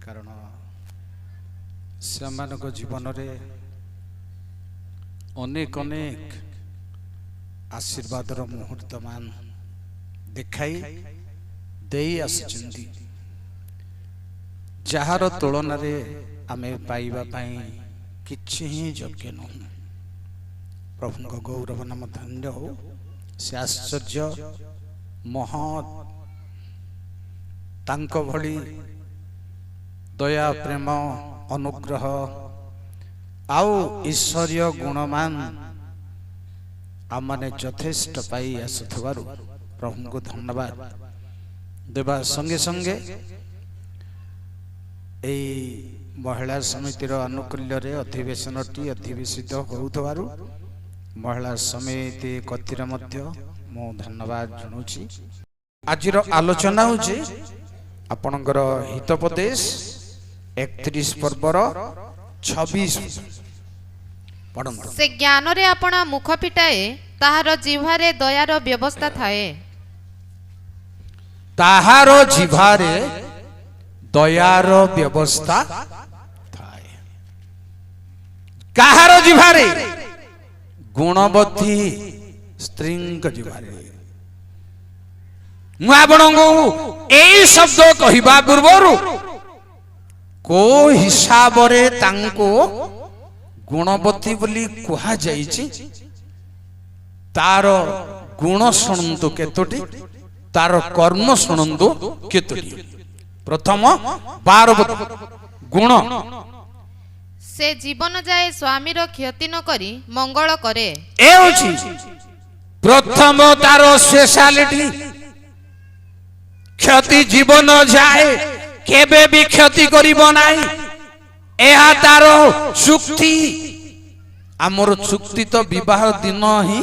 कारण सेमानक जीवन रे अनेक अनेक आशीर्वादर मुहूर्त मान देखाई दे आसिचंदी जार तुलन रे आमे पाइबा पाई किछि ही योग्य नहीं। प्रभु गौरव नाम धन्य हो। से आश्चर्य महत् तांको भली दया प्रेम अनुग्रह आउ ईश्वरीय गुणमान आमने यथेष्ट पाई आसुथबारु प्रभु को धन्यवाद देवा संगे संगे ए महिला समितिर अनुकूल्य रे अधिवेशनटी अधिवेशित होउथबारु महिला समिति कतिर मध्य मो धन्यवाद जनाउछि। आजिर आलोचना होछि आपणकर हितोपदेश 31 पर्वर 26 पढ़ंतु। से ज्ञान रे आपणा मुख फिटाए ताहार जिह्वारे दयार व्यवस्था थाए। ताहार जिह्वारे दयार व्यवस्था थाए। काहार जिह्वारे? गुणवती स्त्री जिह्वारे। मु आपणको एई शब्द कहिबा पूर्वरु को हिसाब रे तांको गुणवती बोली कहा जाइछि तार गुण शुणंतु केतोटी तार कर्म शुणंतु केतोटी। प्रथम 12 गुण से जीवन जाए स्वामीर क्षति न करी मंगल करे। ए होछि प्रथम तार स्पेशलिटी। क्षति जीवन जाए केबे भी क्षति करिबो नाही एहा तार चुक्ति। आमर चुक्ति तो विवाह दिन ही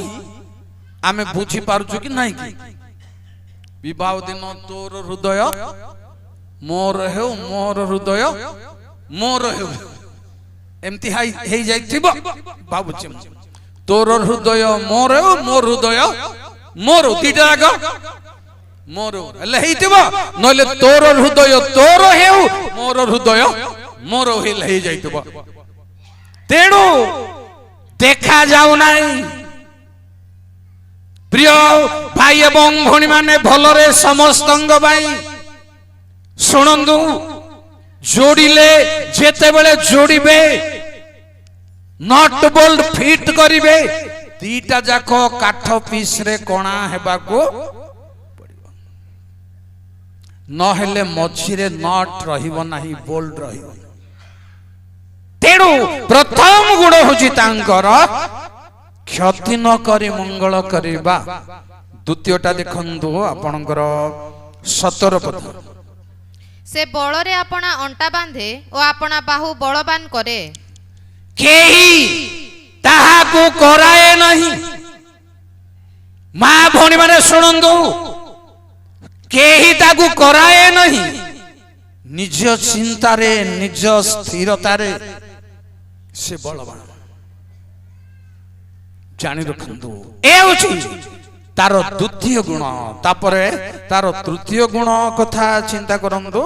आमे बुझी पारुछु कि नाही कि विवाह दिन तोर हृदय मोर हेउ मोर हृदय मोर हेउ एमती हेई जाइथिबो बाबुची तोर हृदय मोर हेउ मोर हृदय मोर दीटा जाग मोर हेले हेइथिबो नले तोर हृदय तोर हेउ मोर हृदय मोर हेले हेई जाइथिबो। तेणु देखा जाउ नाही। प्रिय भाई एवं भणी माने भलरे समस्तंग भाई सुनंदु जोड़िले जेते बेले जोड़िबे नट बोल्ट फिट करिवे दीटा जाको काठ पीस रे कोणा हेबाको पड़िबो न हेले मझिरे नट रहिबो नाही बोल्ट रहिबो। तेणु प्रथम गुण होछि तांकर क्षति न करी मंगल करिबा। द्वितीयटा देखंतु आपनकर 17 पद। से बଳରେ आपणा अंटा बांधे ओ आपणा बाहु बलवान करे। केही ताहाकु कराए नहीं। मां भणी माने सुनंदु केही ताकु कराए नहीं। निज चिंता रे निज स्थिरता रे से बलवान जानि रखंतु। ए होछि तार द्वितीय गुण। तापरे तार तृतीय गुण कथा चिंता करंतु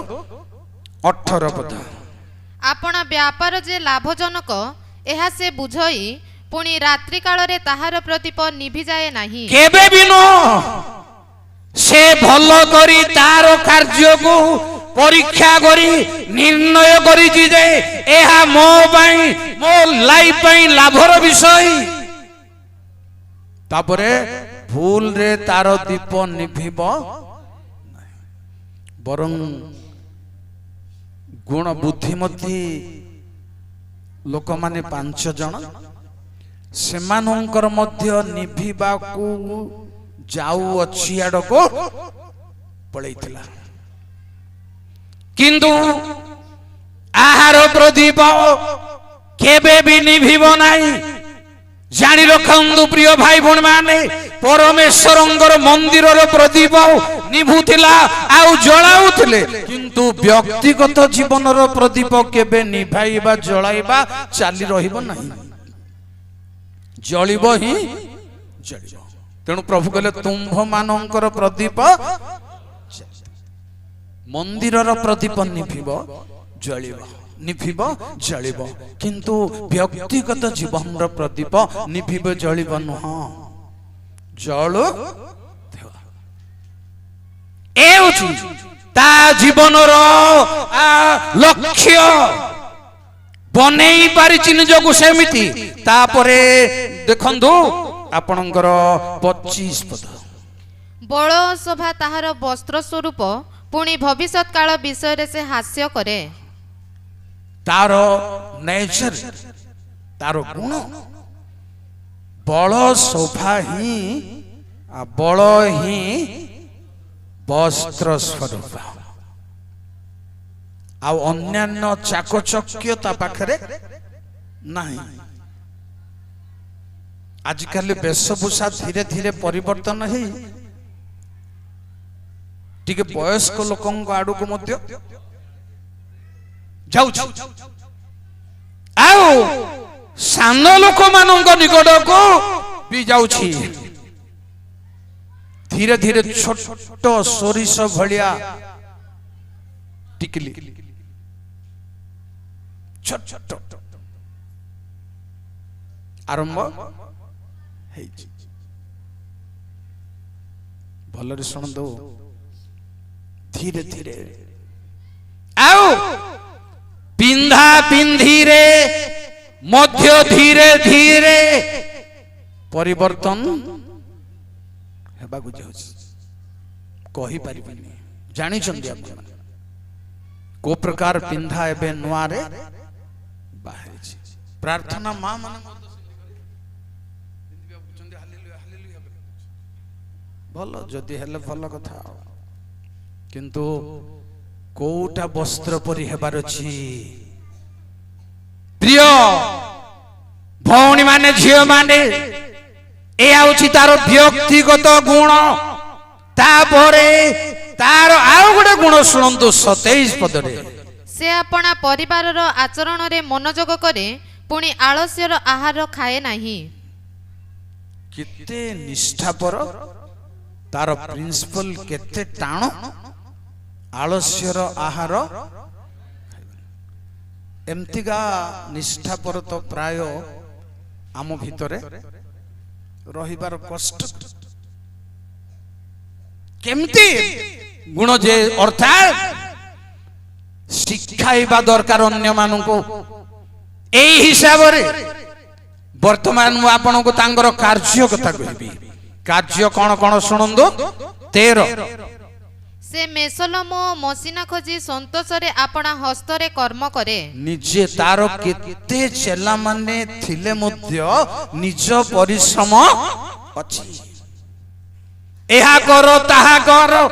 18 पद। आपणा व्यापार जे लाभजनक एहा से बुझई पुणी रात्रि काल रे ताहार प्रदीप निभि जाए नाही। केबे भी नो से भलो करी तार कार्य को परीक्षा करी निर्णय करी जे एहा मो पई मो लाइफ पई लाभर विषय। तापरे भूल रे तार दीप निभिब बरं गुण बुद्धिमती लोक माने 5 जन सेमानंकर मध्य निभिबाकू जाऊ अछि आडको पळैथिला किंतु आहार प्रदीप केबे भी निभिब नाही। जानी रखंतु प्रिय भाई भण माने परमेश्वरंगर मंदिर रो प्रदीप निभुथिला आउ जळाउथिले किंतु व्यक्तिगत जीवन रो प्रदीप केबे निभाइबा जळाइबा चाली रहिबो नाही। जळिबो ही जळिबो। तेणु प्रभु कहले तुम्भ मानंकर प्रदीप मंदिर रो प्रदीप निभिबो जलिब निभिब जलिब किंतु व्यक्तिगत जीवन प्रदीप निभिब जलिब नुह जलु ता जीवन लक्ष्य बनई पारि निजକୁ सेमिति तापरे देखंदु आपणकर 25 पद बल शोभा ताहार वस्त्र स्वरूप पुणी भविष्यत काल विषय से हास्य करे तार नेचर तार गुण बल शोभा ही बल ही वस्त्र स्वरूप आउ अन्यान्य चाकचक्यता पाखरे नहीं आजिकल वेशभूषा धीरे धीरे परिवर्तन है टिके वयस्क लोकों आड़ को मध्य आउ सान लोक मान निकट को भी जाउछि धीरे धीरे छोट सोरिष भलिया टिकली छोट आरंभ भलरे सुन दो धीरे धीरे आओ पिंधा पिंधी रे मध्य धीरे धीरे परिवर्तन हेबाकु जाउछि कहि परिबनी जानि चंदी आपण को प्रकार पिंधा एबे नुआ रे बाहर छी प्रार्थना मां मन भलो जदि हेले भलो कथा किंतु कोटा वस्त्र परि हेबार छी प्रिय भौणी माने झियो माने ए आउछि तार व्यक्तिगत गुण तापरे तार आउ गोटे गुण सुनंतु 27 पद रे से अपना परिवार रो आचरण रे मनोजोग करे पुणी आलस्यर आहार खाए नाही केते निष्ठा पर तार प्रिंसिपल केते टाणो आलस्यर आहार एमतिका निष्ठा पर तो प्राय आम भितरे रहिबार कष्ट केमती गुण जे अर्थात शिखाइबा दरकार अन्य माननको एई हिसाब रे वर्तमान मु आपन को तांगर कार्य कथा कहबी कार्य कोन कोन सुनंदो 13 से मेसलम मसिना खोजी संतोष रे अपना हस्त रे कर्म करे निजे तार केते चेला माने थिले मध्य निज परिश्रम अछि एहा करो ताहा करो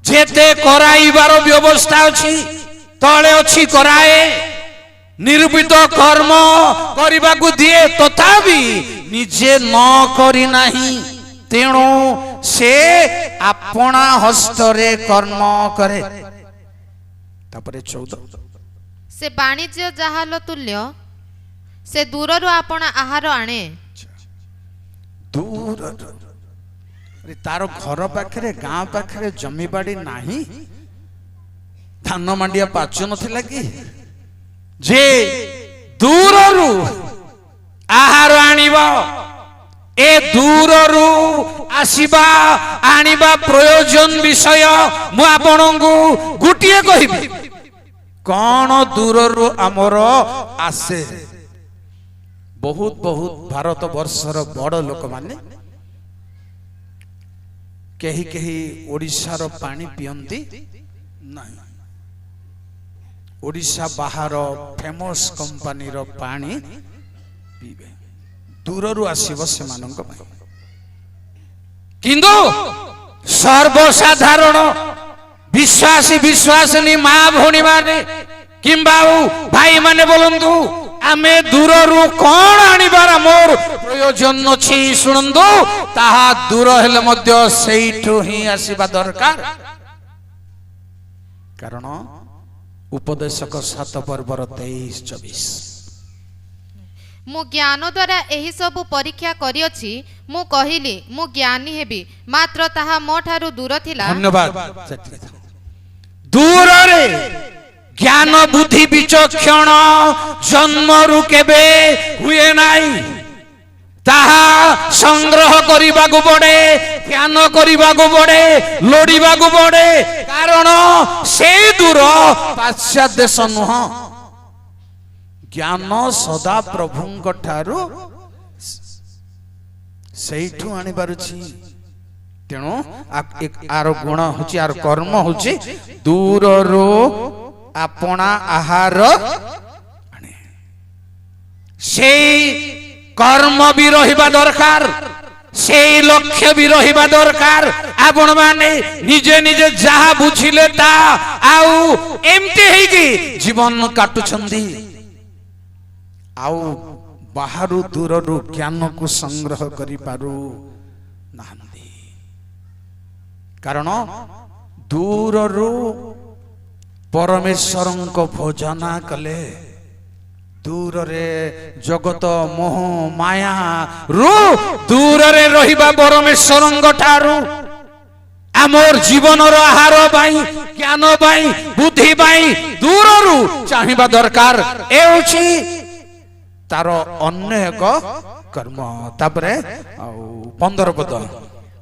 जेते कराइबार व्यवस्था अछि तळे अछि कराए निर्वित कर्म करबा को दिए तथापि निजे न करी नाही तेणु से अपना हस्तरे कर्म करे तापरे 14 से वाणिज्य जहाल तुल्य से दूररु अपना आहार आणे दूर तार घर पाखरे गाँ पाखरे जमी बाड़ी नाही धान मांडिया पाचु नथिला कि जे दूररु आहार आनिबा ए दूररु आसीबा आनिबा प्रयोजन विषय मु आपनकु गुटिए कहिबी कोन दूररु हमर आसे बहुत बहुत भारत वर्षर बड़ लोक माने केही केही ओडिशार पानी पियंती नहीं ओडिशा बाहर फेमस कंपनी रो पानी पीबे दूररु आसीबो से मानक किंतु सर्वसाधारण विश्वासी विश्वासिनी मां भौणी माने किंबा भाई माने बोलंतु आमे दूररु कोन आनिबार मोर प्रयोजन अछि सुनंदु ताहा दूर हेले मध्य सेइठु ही आसीबा दरकार कारण उपदेशक 7 पर्वर 23-24 मु ज्ञान द्वारा एही सब परीक्षा करियछि मु कहिली मु ज्ञानी हेबी मात्र ताहा मो ठारू दूर थिला धन्यवाद दूर रे জ্ঞান বুদ্ধি বিচক্ষণ জন্মরু কেবে হুয়ে নাই তাহা সংগ্রহ করিবাকু পড়ে জ্ঞান করিবাকু পড়ে লোড়িবাকু পড়ে কারণ সেই দূর ପାଶ୍ଚାତ୍ୟ ଦେଶ ନୁହଁ ଜ୍ଞାନ ସଦା ପ୍ରଭୁଙ୍କ ଠାରୁ ସେଇଠୁ ଆଣିପାରୁଛି ତେଣୁ ଆର ଗୁଣ ହଉଛି ଆର କର୍ମ ହଉଛି ଦୂରରୁ ଆପଣା ଆହାର ଆଣେ ସେଇ কর্ম বি রহিবা দরকার সেই লক্ষ্য বি রহিবা দরকার আপন মানে নিজে নিজে যাহা বুঝিলে তা আউ এমতি হেইকি জীবন কাটুছন্তি আউ বাহারু দূররু জ্ঞানকু সংগ্রহ করি পারু নাহান্তি কারণ দূররু পরমেশ্বরଙ୍କ ভোজনা কলে দূরে জগত মোহ মায়া রু দূরে রহিবা পরমেশ্বরଙ୍କ ଠାରୁ আমর জীবনর আহার পাই জ্ঞান পাই বুদ্ধি পাই দূররু চাহিবা দরকার এউছি তার অন্য এক কর্ম তাপরে 15 পদ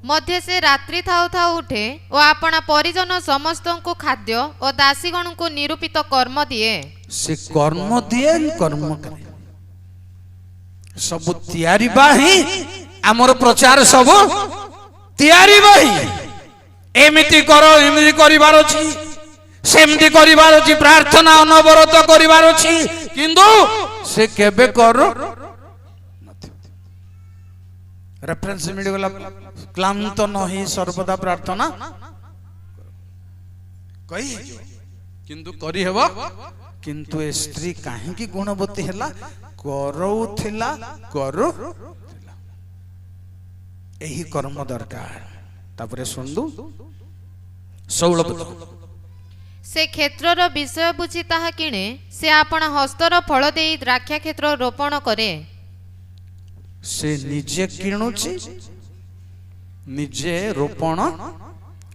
मध्य से रात्रि थाउ थाउ उठे ओ आपना परिजन समस्त को खाद्य और दासीगण को निरूपित कर्म दिए से कर्म दिए कर्म करे सब तैयारी बाही हमर प्रचार सब तैयारी बाही एमिति करो एमिति करिवार अछि सेमिति करिवार अछि प्रार्थना अनवरत करिवार अछि किंतु से केबे करो रेफरेंस मिल गला क्लांत नहीं सर्वदा प्रार्थना कही किंतु करी हेबो किंतु ए स्त्री काहे की गुणवती हैला करौथिला करू एही कर्म दरकार तापरे सुनदु 16 पद से क्षेत्रर विषय बुझी ताहा किणे से आपना हस्तर फल देई द्राक्षा क्षेत्र रोपण करे से निजे किणुची निजे रोपण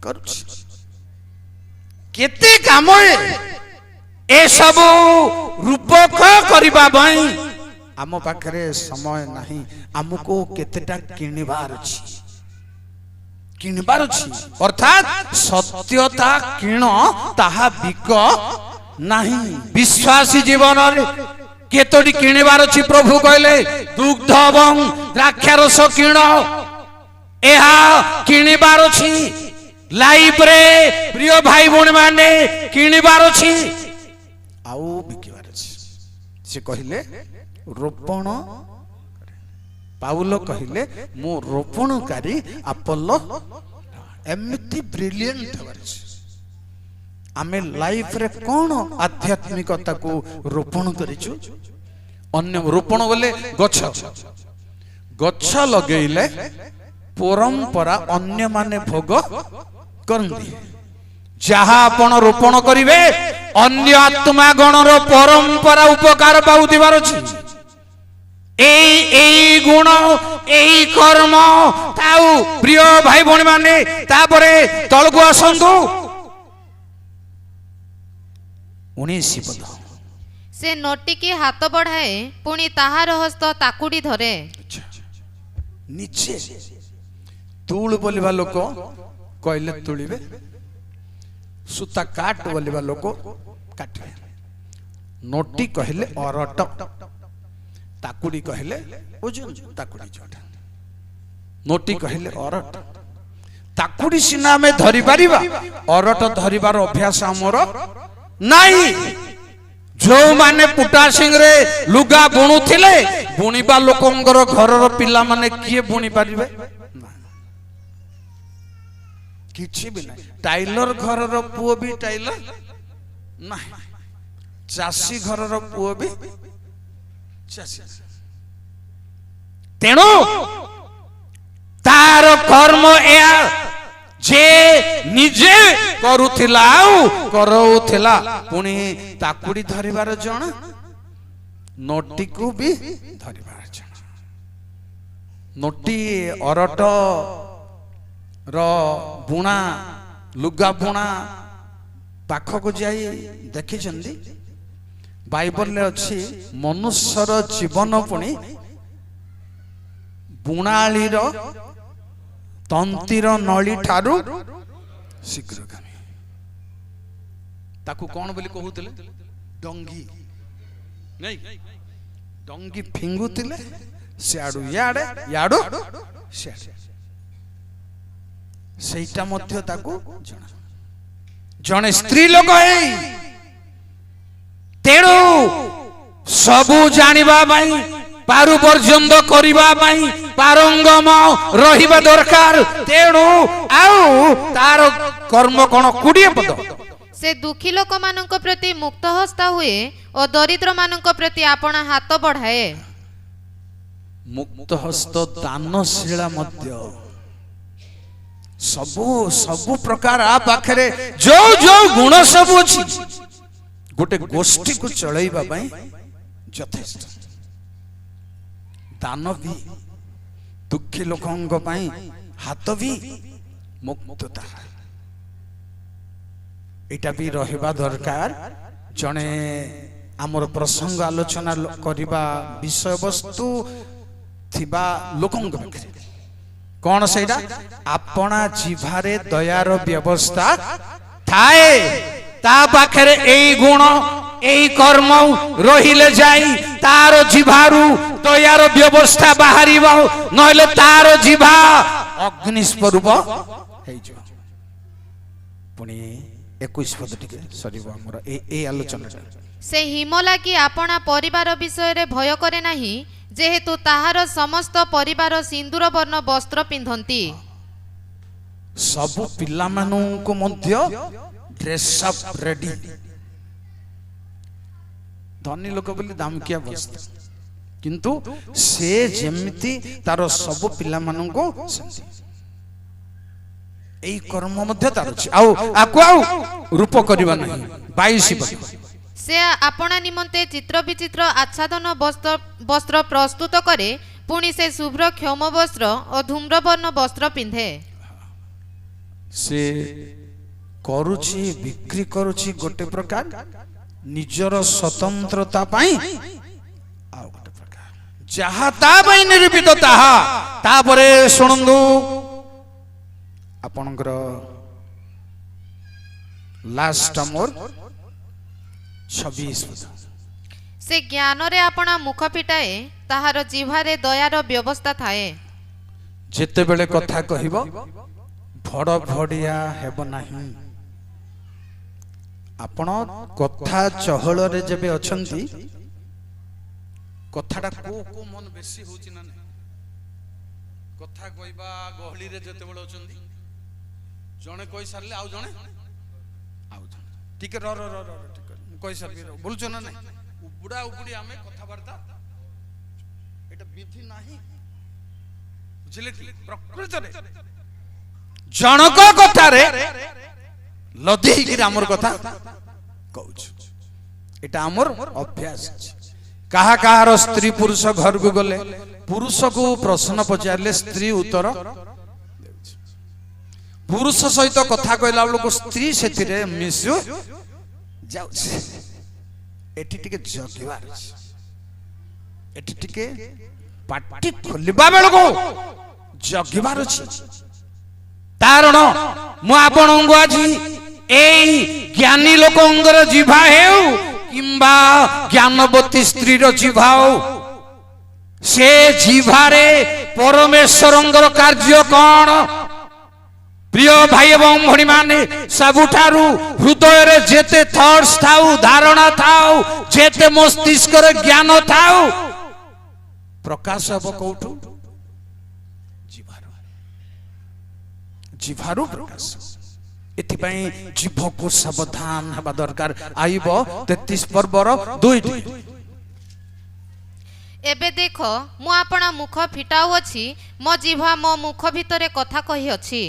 करुची केते काम ए सब रूपक करिबा बई आम पाखरे समय नहीं हमको केतेटा किनिबार अछि अर्थात सत्यता किण ताहा बिक नहीं विश्वासी जीवन रे केतोटी किनिबार अछि प्रभु कहले दुग्ध एवं द्राक्षारस किण एहा किनिबार अछि लाइफ रे प्रिय भाई भौणी माने किनिबार अछि आउ बिकिबार अछि से कहिले रोपण पाउलो कहिले मो रोपणकारी अपोलो एमिति ब्रिलियंट हबार अछि आमे लाइफ रे कोन आध्यात्मिकता को रोपण करिछु अन्य रोपण बोले गछ गछ लगेइले परंपरा अन्य माने भोग करंदी जहा आपण रोपण करिवे अन्य आत्मा गणर परंपरा उपकार पाउतिबार अछि एई गुण एई कर्म ताऊ प्रिय भाई भौणी माने तापरे तळगु आसंतु 19 पद से नोटी की हाथ बढ़ाए पुणी ताहार हस्त ताकुड़ी धरे नीचे तूल बोलिबा लोक कहले तुलिबे सुता काट बोलिबा लोक काटबे नोटी कहले अरट ताकुड़ी कहले ओजन ताकुड़ी जोटा नोटी कहले अरट ताकुड़ी सिना में धरि पारिबा अरट धरिबार अभ्यास हमर नाही जो माने पुटा सिंह रे लुगा बुणु थिले बुणीबा लोकंगर घरर पिला माने किए बुणी पारिबे किछि भी नहीं टाइलर घरर पुओ भी टाइलर नहीं चासी घरर पुओ भी चासी तेणु तार कर्म या जे निजे करुथिला करौथिला पुणी ताकुड़ी धरिबार जण नोटी को भी धरिबार जण नोटी अरट रो बुणा लुगा बुणा पाखक जाई देखिछन्ती बाइबल रे अछि मनुष्यर जीवन पुणी बुणालीर तंतीर नली ठारू शीघ्रगामी ताकू कौन बोली कहूतिले डंगी नहीं डंगी फिंगुतिले सियाडू याडे याडू सियाडे सेटा मध्य ताकू जणा जणे स्त्री लोक है तेणु सबू जानिबा बाई पारु पर्यंत करिबा बाई पारंगम रहिबा दरकार तेणु आउ तार कर्म कोन 20 पद से दुखी लोक मानक प्रति मुक्त हस्ता हुए और दरिद्र मानक प्रति आपण हाथ बढ़ाए मुक्त हस्त दानशीला मध्य सबु सबु प्रकार आ पाखरे जो जो गुण सब अछि गोटे गोष्ठी को चलैबा पई यथेष्ट दान भी दुखी लोकंग पई हाथ भी मुक्तता एटा भी रहिबा दरकार जने आमर प्रसंग आलोचना करिबा विषय वस्तु थिबा लोकंग पाखरे कौन सेटा अपना जिभारे दयार व्यवस्था थाए ता पाखरे एई गुण एई कर्म रहिले जाई तार जिभारू दयार व्यवस्था बाहरिबो नहले तार जिभा अग्नि स्वरूप हेइ जो पुनी 21 पद टिके सरीबो हमर ए आलोचना से हिमला की अपना परिवार विषय रे भय करे नाही जेहेतु ताहार समस्त परिवार सिंदूर वर्ण वस्त्र पिंधंती सब पिला मानु को मध्य ड्रेस अप रेडी धनी लोक बोली दामकिया वस्त्र किंतु से जेमिति तार सब पिला मानु को एई कर्म मध्य तार अछि आकु रूप करबा नहीं 22 पद से अपना निमंते चित्र विचित्र आच्छादन वस्त्र प्रस्तुत करे पुणी से शुभ्र क्षम वस्त्र और धूम्रवर्ण वस्त्र पिंधे से करूची बिक्री करूची गोटे प्रकार निजर स्वतंत्रता पाई आ गोटे प्रकार जहा ता पाई निर्मित ताहा तापरे सुनंदु आपनकर लास्ट मोर 26 से ज्ञान रे अपना मुख फिटाए ताहार जिभारे दयार व्यवस्था थाए जेते बेले कथा कहिबो भड़ भड़िया हेब नाही आपण कथा चहल रे जेबे अछंती कथाटा को मन बेसी होची ना कथा कहबा गहली रे जेते बेले अछंती जणे कहि सारले आउ जणे टिके र र र टिके कहि सारबी बोलछो ना नै उबुडा उबुडी आमे कथा वार्ता एटा विधि नाही बुझले प्रकृति रे जनक कथा रे लदेही कि हमर कथा कहूछ एटा हमर अभ्यास कहा कहार स्त्री पुरुष घर को गले पुरुष को प्रश्न पचारले स्त्री उत्तर पुरुष सहित कथा कहला लोक स्त्री सेथिरे मिसु जाउ एठी टिके जगिवार एठी टिके पाटी खोलिबा बेलको जगिवार अछि कारण मु आपनंगु आजी एई ज्ञानी लोकंगर जिभा हेउ किंबा ज्ञानवती स्त्री रो जिभा हो से जिभारे परमेश्वरंगर कार्य कोन प्रिय भाई एवं भणी माने सबुठारु हृदय रे जेते थॉट्स थाउ धारणा थाउ जेते मस्तिष्क रे ज्ञान थाउ प्रकाश अब कोठु जिभारु प्रकाश एथि पई जीभ को सावधान हबा दरकार आइबो 33 पर्वर 2 एबे देखो मु आपना मुख फिटाउ अछि मो जिभा मो मुख भितरे कथा कहि अछि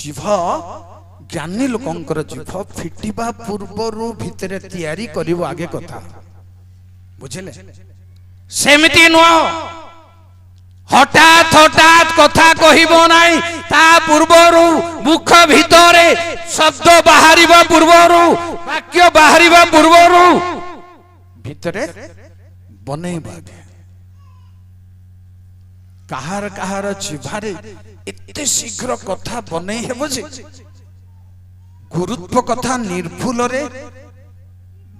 जीभ ज्ञानी लोकंकर जीभ फिटिबा पूर्वरु भितरे तयारी करिवो आगे कथा बुझले सेमिति नो हठात हठात कथा कहिबो नाही ता पूर्वरु मुख भितरे शब्द बाहरिबा पूर्वरु वाक्य बाहरिबा पूर्वरु भितरे बनेबा काहार काहार जिभारे एते शीघ्र कथा बनै हेबो जे गुरुत्व कथा निर्भुल रे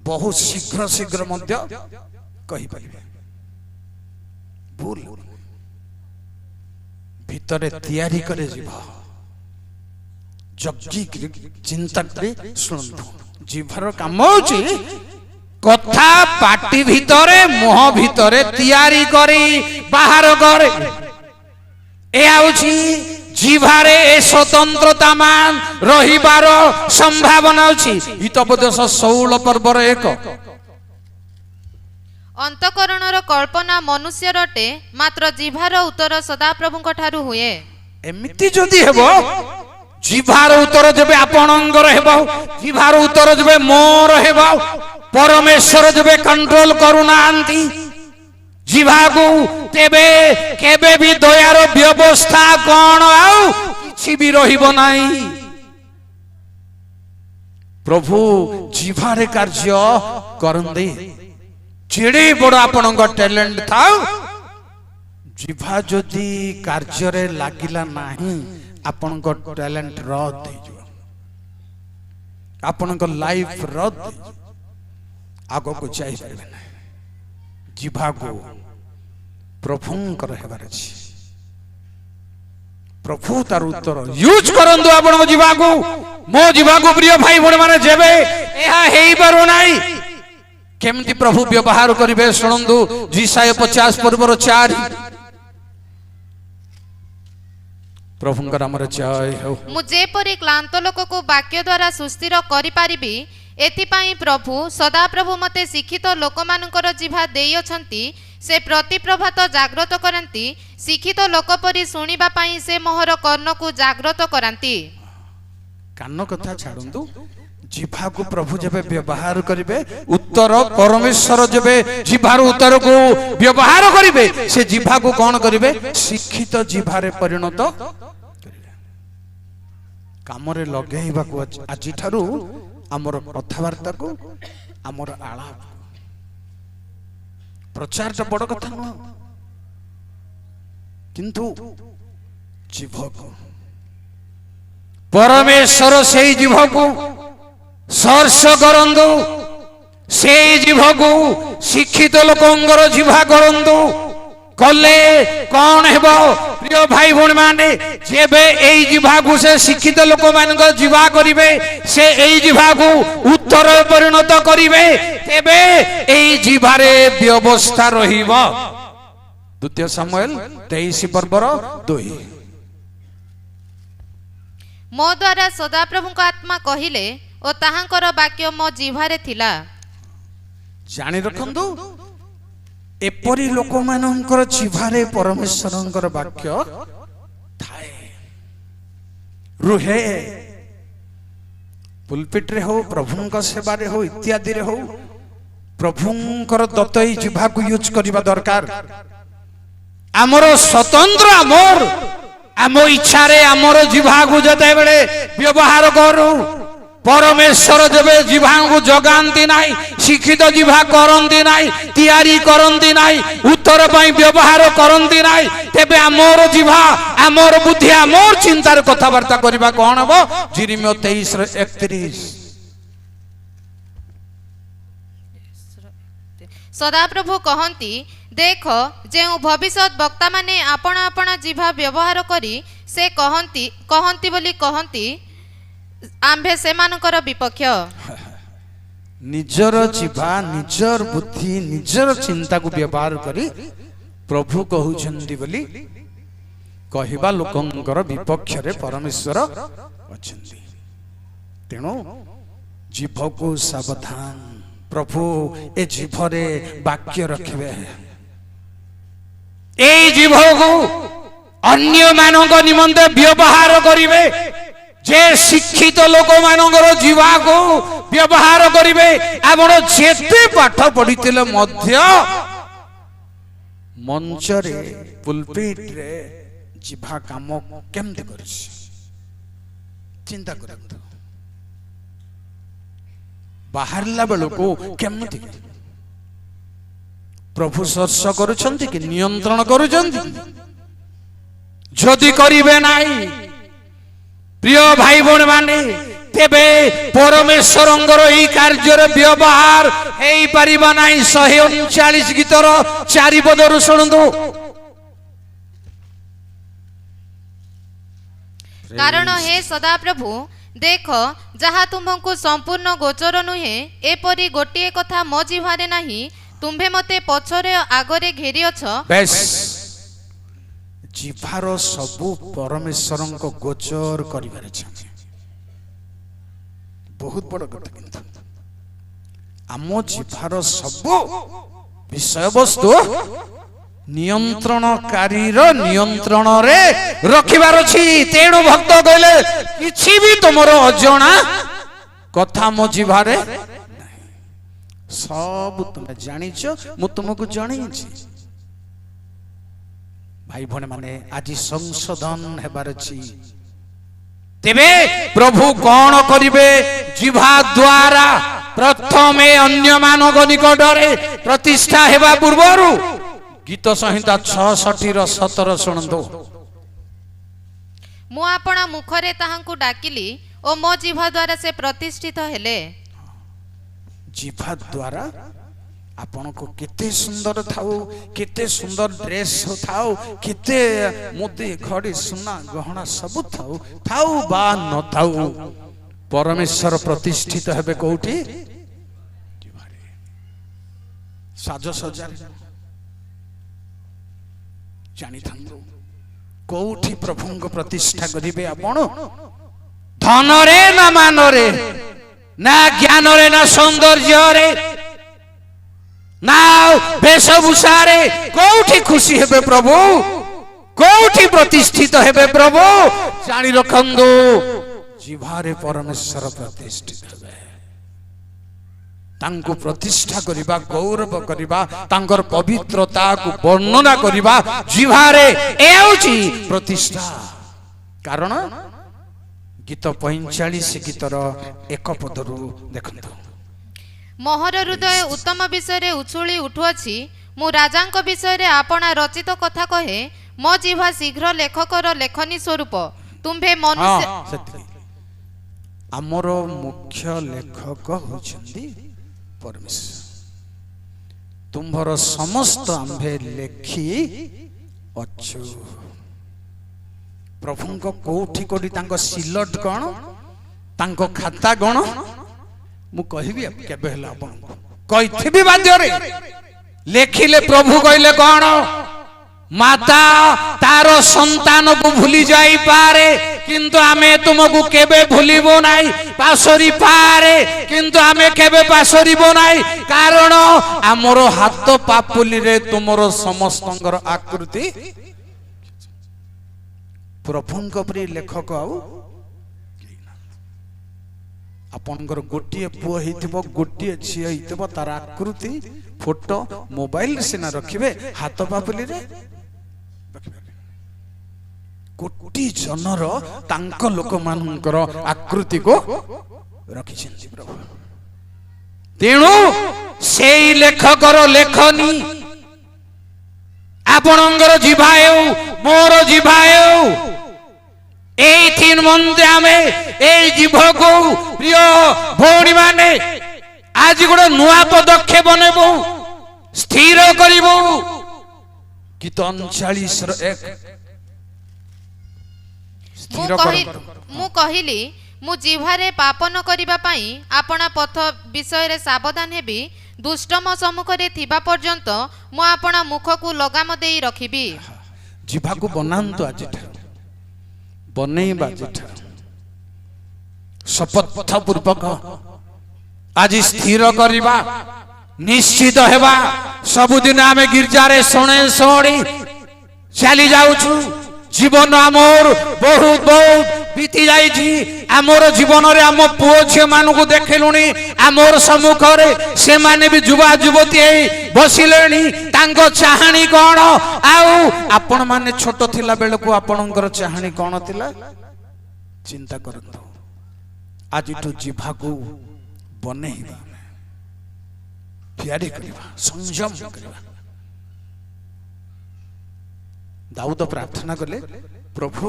बहुत शीघ्र शीघ्र मध्य कहि परिबे भूल भितरे तैयारी करे जीवा जग्गी चिंता करे सुनंतु जीवार काम होची कथा पाटी भितरे मुह भितरे तैयारी करी बाहर करे ए आउची जीवारे ए स्वतंत्रता मान रहिबार संभावना अछि हितोपदेश 16 पर्वर 1 अंतकरणर कल्पना मनुष्य रटे मात्र जिभार उत्तर सदाप्रभुंक ठारू हुए एमिति जदि हेबो जिभार उत्तर जेबे आपणंगर हेबो जिभार उत्तर जेबे मोर हेबो परमेश्वर जेबे कंट्रोल करूनांती जिभागु तेबे केबे भी दयार व्यवस्था कोन आउ किछि भी रहिबो नाही प्रभु जिभारे कार्य करंदे जेडे बड़ आपण टैलेंट था जिभा जदि कार्य रे लागिला नाही आपण टैलेंट रद्द हो आपण लाइफ रद्द आगो को चाहि परबे ना जिभा को प्रभुंकर हेबार अछि प्रभु तार उत्तर यूज करंदु आपण जिभा को मो जिभा को प्रिय भाई बड़ माने जेबे एहा हेई पारो नाही केमती प्रभु व्यवहार करिवे सुनंदु जिसाय 50 पर्वर 4 प्रभुंकर हमर जय हो मु जेपरि क्लांत लोक को वाक्य द्वारा सुस्थिर करि पारिबी एथिपाई प्रभु सदा प्रभु मते शिक्षित लोक मानकर जिभा देई अछंती से प्रति प्रभात जागृत करंती शिक्षित लोक परि सुनिबा पई से मोहर कर्ण को जागृत करंती कान कथा छाडंतु जिभा को प्रभु जबे व्यवहार करिवे उत्तर परमेश्वर जबे जिभार उत्तर को व्यवहार करिवे से जिभा को कोन करिवे शिक्षित जिभारे परिणत करिवे काम रे लगेइबा को आजि थारु हमर कथावार्ता को हमर आलाप प्रचार तो बड़ कथा न किंतु जिभा को परमेश्वर सेई जिभा को सर्ष करंदु से जिभा शिक्षित लोकंगर जिभा करंदु कले कौन हेबो प्रिय भाई भौणी माने जेबे एई जिभा को से शिक्षित लोक मानक जिभा करिवे से एई जिभा को उत्तर परिणत करिवे तेबे एई जिभारे व्यवस्था रहिबो द्वितीय सामुएल 23 पर्वर 2 मो द्वारा सदा प्रभुंक आत्मा कहिले ओ ताहांकर वाक्य मो जिभारे थिला जानि रखंदु एपरि लोक मानकर जिभारे परमेश्वरंकर वाक्य थाए रुहे पुलपिट रे हो प्रभुंक सेवा रे हो इत्यादि रे हो प्रभुंकर दतई जिभा को यूज करबा दरकार हमरो स्वतंत्र आमो इच्छा रे हमरो जिभा को जते बेले व्यवहार करू परमेश्वर जबे जिभा को जगांती नाही शिक्षित जिभा करंती नाही तैयारी करंती नाही उत्तर पई व्यवहार करंती नाही तेबे हमर जिभा हमर बुद्धि हमर चिंतार कथा वार्ता करबा कोन हबो जिरिमियो 23:31 सदा प्रभु कहंती देख जे भविष्यत वक्ता माने आपण आपण जिभा व्यवहार करी से कहंती बोली कहंती आंभे से मानकर विपक्ष निजर जिभा निजर बुद्धि निजर चिंता को व्यवहार करी प्रभु कहउछंती बोली कहिबा लोकंकर विपक्ष रे परमेश्वर अछंती तेणु जिभ को सावधान प्रभु ए जिभरे वाक्य रखिबे ए जिभ को अन्य मानक निमंते व्यवहार करिवे जे शिक्षित लोक मानकर जीवा को व्यवहार करिवे आपण जेते पाठ पढितिले मध्य मंच रे पुलपिट रे जिभा काम केमती कर चिंता कर बाहरला बेल को केमती प्रभु स्पर्श करुछंती कि नियंत्रण करुछंती जदि करिवे नाही प्रिय भाई बहन माने तेबे परमेश्वरंगर एई कार्यर व्यवहार हेई परिबा नाही 139 गीतर 4 पदरु सुनंदु कारण हे सदा प्रभु देख जहा तुमको संपूर्ण गोचर नुहे एपरी गोटिए कथा मो जिह्वारे नाही तुम्भे मते पछरे आगरे घेरी अछ बेस जिह्वार सबु परमेश्वरंक गोचर करिबार छै बहुत बड़ कथा किंतु आम जिह्वार सबु विषय वस्तु नियंत्रणकारी नियंत्रण रे रखिबार अछि तेणु भक्त कहले किछि भी तुमरो अजणा कथा मो जिह्वारे सब तुम जानिछ मु तुमको जणैछि भाई भण माने आज संशोधन हेबार अछि तेबे प्रभु कौन करिवे जिह्वा द्वारा प्रथमे अन्य मानव निकटरे प्रतिष्ठा हेबा पूर्वरु गीत संहिता 66 रो 17 सुनंदो मु आपणा मुखरे ताहांकु डाकिली ओ मो जिह्वा द्वारा से प्रतिष्ठित हेले जिह्वा द्वारा आपण को केते सुंदर थाउ केते सुंदर ड्रेस थाउ केते मोती घड़ी सुना गहना सब थाउ थाउ बा न थाउ परमेश्वर प्रतिष्ठित हेबे कोठी साज सजा जानी थांदो कोठी प्रभुंग प्रतिष्ठा करिवे आपण धन रे ना मान रे ना ज्ञान रे ना सौंदर्य रे ना वेशभूषा रे कोठी खुशी हेबे प्रभु कोठी प्रतिष्ठित हेबे प्रभु जानी रखंदो जिह्वारे परमेश्वर प्रतिष्ठित हेबे तांको प्रतिष्ठा करिबा गौरव करिबा तांकर पवित्रता को वर्णना करिबा जिह्वारे ए होची प्रतिष्ठा कारण गीत 45 गीतर एक पदरु देखंतो मोहर हृदय उत्तम विषय उछुली उठुअछि मु राजांक विषय आपणा रचित कथा कहे मो जिह्वा शीघ्र लेखकर लेखनी स्वरूप तुम्भे मनुष्य आमर मुख्य लेखक होछंदी परमेश्वर तुम्भर समस्त आंभे लेखी अच्छु प्रभुंक कोठी कोठी तांको सिलट कोन तांको खाता कोन मु कहिबी केबे हला आपन कहिथिबी बाध्य रे लेखिले प्रभु कहले कोन माता तारो संतान को भूली जाई पारे किंतु आमे तुमको केबे भूलिबो नाही पासरी पारे किंतु आमे केबे पासरिबो नाही कारण हमरो हाथ पापुली रे तुमरो समस्तंगर आकृति प्रभुंक प्रिय लेखक आउ आपनकर गोटिए पुओ हिथिबो गोटिए झियो हिथिबो तार आकृति फोटो मोबाइल सिना रखिबे हाथ पापुली रे कोटी जनर तांको लोक मानकर आकृति को रखिछन्ति प्रभु तेणु सेई लेखकर लेखनी आपणंगर जिह्वायौ मोर जिह्वायौ एई तीन मंत्रे आमे एई जिह्वा को प्रिय भौणी माने आज गोटे नुआ पदक्षेप नेबो स्थिर करिबो गीत 39 रो 1 मु कहिली मु जिह्वारे पाप न करिबा पई आपणा पथ विषय रे सावधान हेबी दुष्टम सम्मुखरे थिबा पर्यंत मु आपणा मुख को लगाम देई रखिबी जिह्वा को बनांतो आज बनेइबा जेठा शपथ पूर्वक आज स्थिर करिबा निश्चित हेबा सबुदिन आमे गिरजा रे सोणे सोणी चली जाउछु जीवन आमोर बहुत बहुत बीती जाइछि आमर जीवन रे आम पुओ झियो मानकु देखिलुनी आमर सम्मुख रे से माने भी युवा युवती बसिलेनी तांको चाहानी कोन आउ आपण माने छोट थिला बेल को आपणकर चाहानी कोन थिला चिंता करंतु आज तो जिभा को बनेइबा प्यारी करबा संयम करबा दाऊद प्रार्थना कले प्रभु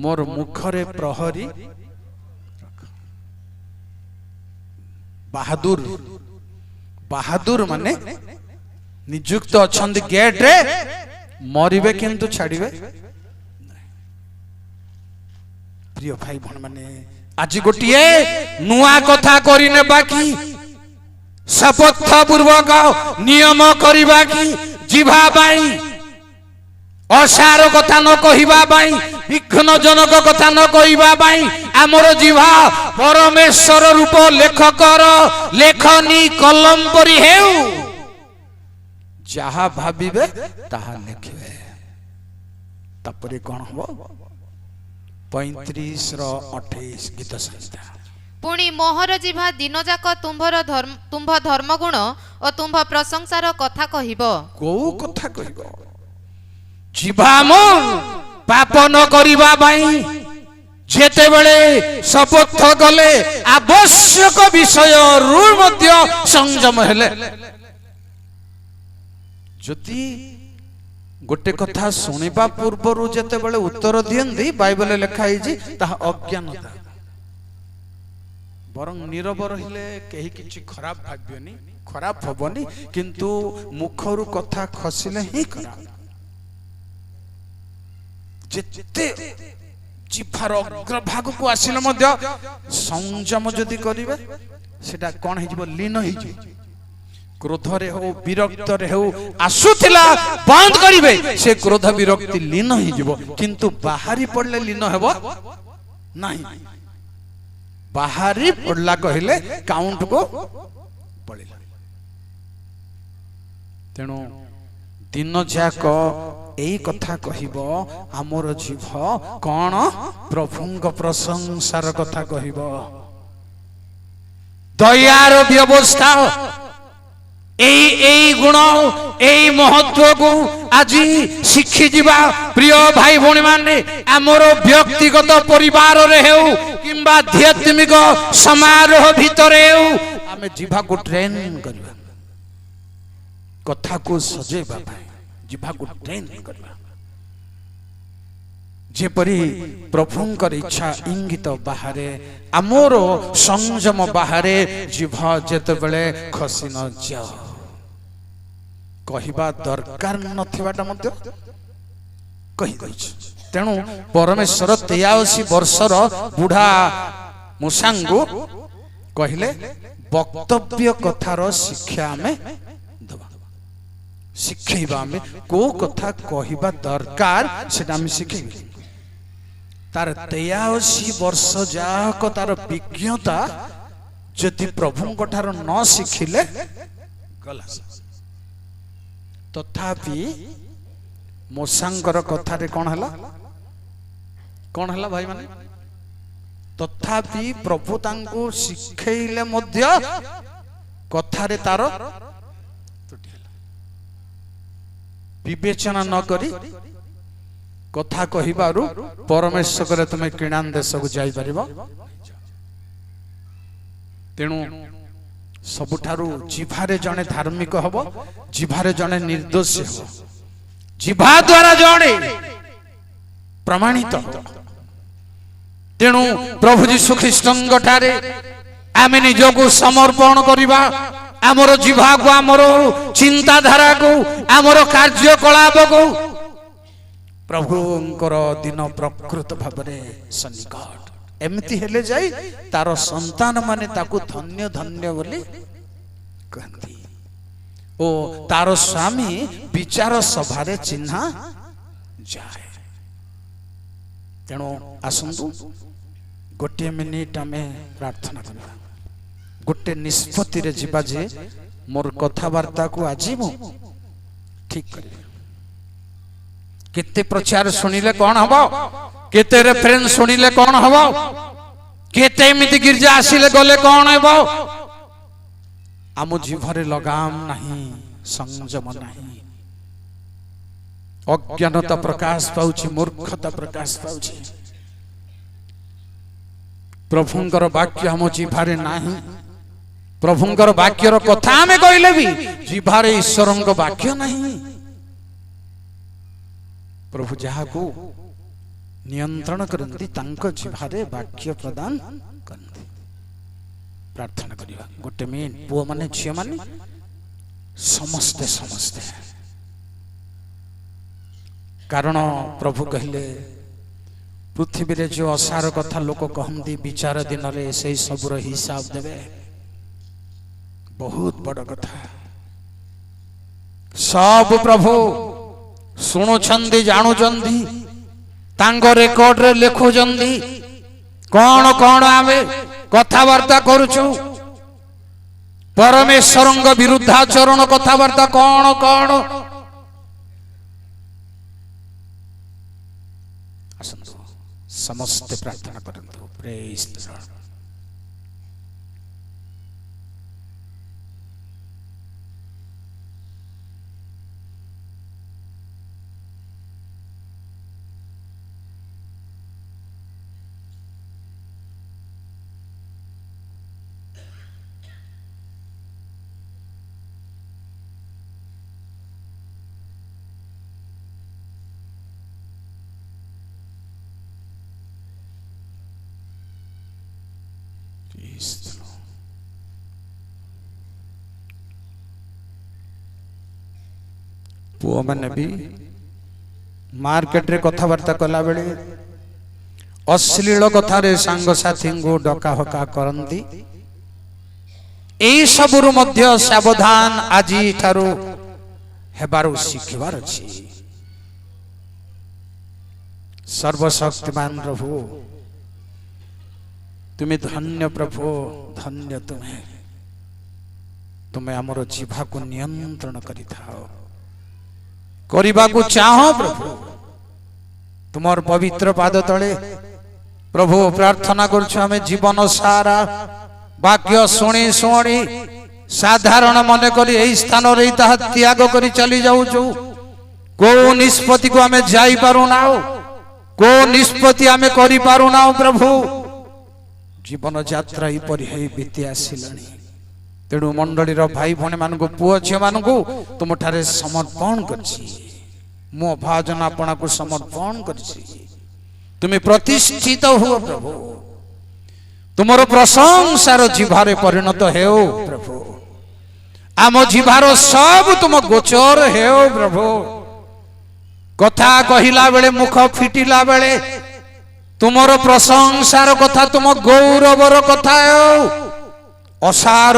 मोर मुखरे प्रहरी बहादुर बहादुर माने नियुक्त अछंदी गेट रे मरिबे किंतु छाड़िबे प्रिय भाई भण माने आज गोटिए नुआ कथा करिने बाकी शपथ पूर्वक नियम करिबा की जिभा बाई असार कथा न कहिबा बाई विघ्न जनक कथा न कहिबा बाई आमर जिभा परमेश्वर रूप लेखकर लेखनी कलम परि हेउ जहा भाबिबे ताहा लिखिबे तापरे कोन हबो 35 रो 28 गीत संहिता पुणी मोहर जिभा दिन जाक तुम्भ धर्मगुण और तुम्भ प्रशंसार कथा कहिबो को कथा कहिबो जिभा मोर पाप न करिबा बाई जेते बेले शपथ गले आवश्यक विषय रु मध्य संयम हेले जति गोटे कथा सुनिबा पूर्वरु जेते बेले उत्तर दियंदी बाइबल लिखा हिजी ताहा अज्ञानता बरं नीरव रहिले केही किछि खराब भाग्यनी खराब हबनी किंतु मुखरु कथा खसिले ही खराब जेते जिभार अग्रभाग को आसिले मध्य संयम जदि करिवे सेटा कोन हिजबो लीन हिजि क्रोध रे हो विरक्त रे हो आसुथिला बंद करिवे से क्रोध विरक्ति लीन हिजबो किंतु बाहरी पड़ले लीन हेबो नाही बाहरी पड़ला कहले काउंट को पड़िला तेणु दिन जाक एई कथा कहिबो आमर जीव कोन प्रभुंक प्रशंसार कथा कहिबो दयार व्यवस्था एई गुण एई महत्व को आज शिखि जीवा प्रिय भाई भौणी माने आमर व्यक्तिगत परिवार रे हेउ किंबा आध्यात्मिक समारोह भितर हेउ आमे जीवा को ट्रेन करबा कथा को सजेबा जीवा को ट्रेन करबा जेपरी प्रभुंकर इच्छा इंगित बाहरे आमर संयम बाहरे जीवा जेते बेले खसी न जाओ कहिबा दरकार नथिबाटा मध्य कहि दैछ तेणु परमेश्वर 83 वर्षर बुढ़ा मूसांगु कहिले वक्तव्य कथार शिक्षा आमे दबा शिखैबा आमे को कथा कहिबा दरकार सेटा आमे शिखैबे तार 83 वर्ष जाक तार विज्ञता जदि प्रभु ठार न शिखिले गला तथापि मूसांकर कथारे कौन हला भाई माने तथापि प्रभु तांको शिखैले मध्य कथारे तार विवेचना न करी कथा कहिबारु परमेश्वर तुम किणान देश को जाई परिबो तेणु सबुठारु जिभारे जने धार्मिक हबो जिभारे जने निर्दोष हबो जिभा द्वारा जने प्रमाणित तेणु प्रभु जीशु ख्रीष्टंग ठारे आमे निजको समर्पण करिबा आमर जिभा को आमर चिंताधारा को आमर कार्यकलाप को प्रभुंकर दिन प्रकृत भावरे सन्निकट एमती हेले जाई तार संतान माने ताकू धन्य धन्य बोली कहती ओ तार स्वामी विचार सभारे चिन्हा जाए तेणु आसंतु गोटे मिनिट आमे प्रार्थना करबा गोटे निष्पत्ति रे जीवा जे मोर कथावार्ता को आज मु ठीक करी केते प्रचार सुनिले कोन हबो केते रेफरेंस सुनिले कौन हब केते एमिति गिरजा आसिले गले कौन हेब आम जीभरे लगाम नहीं संयम नहीं अज्ञानता प्रकाश पाउछि मूर्खता प्रकाश पाउछि प्रभुंकर वाक्य आम जीभारे नाही प्रभुंकर वाक्यर कथा आमे कहले भी जीभारे ईश्वरंक वाक्य नहीं प्रभु जहा को नियंत्रण करती तांको जीभारे वाक्य प्रदान करती प्रार्थना करिवा गोटे मिनिट पुओ माने झियो माने समस्ते समस्ते कारण प्रभु कहले पृथ्वी रे जो असार कथा लोक कहती विचार दिन रे से सबुर हिसाब देवे बहुत बड़ कथा सब प्रभु शुणुछंदी जानुचंदी तांगो रेकॉर्ड रे लिखुचंदी कौन कौन आमे कथावार्ता करुछु परमेश्वरंग विरुद्धाचरण कथावार्ता कौन कौन समस्त प्रार्थना करंतु प्रेज द लॉर्ड पुओ मैंने भी मार्केट रे कथावार्ता कला बेले अश्लील कथारे सांग साथी को डका हका करंती एई सबुरु मध्य सावधान आजी ठारू हेबारु शिखिबार अछि सर्वशक्तिमान प्रभु तुम्हें धन्य प्रभु धन्य तुम्हें आमर जीभा को नियंत्रण करि थाओ करिबा को चाहो प्रभु तुमर पवित्र पाद तले प्रभु प्रार्थना करछु हमें जीवन सारा वाक्य शुणी शुणी साधारण मन करी एई स्थान रे ताहा त्याग करी चली जाउछु को निष्पत्ति को हमें जाई पारु नाओ को निष्पत्ति हमें करि पारु नाओ प्रभु जीवन यात्रा ही परि हे बीती आसिलानी तेणु मंडली भाई भौणी मान पुओ झी मान तुम ठारे समर्पण करछि मो भाजन आपना को समर्पण करछि तुम्हें प्रतिष्ठित हो प्रभु तुमर प्रशंसार जीभारे परिणत हेओ प्रभु आम जीभार सब तुम गोचर हेओ प्रभु कथा कहिला बेले मुख फिटिला बेले तुमर प्रशंसार कथा तुम गौरवर कथा असार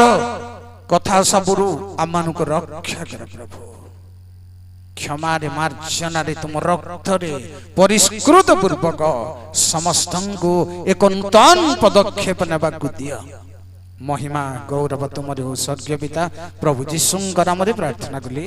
कथा सबुरु आमानुक रक्षा कर प्रभु क्षमा रे मार्जना रे तुम रक्त रे परिष्कृत पूर्वक समस्तंको एक नूतन पदक्षेप नेबाकु दिया महिमा गौरव तुमरे हो स्वर्गीय पिता प्रभु जीशुंकर नाम रे प्रार्थना कली।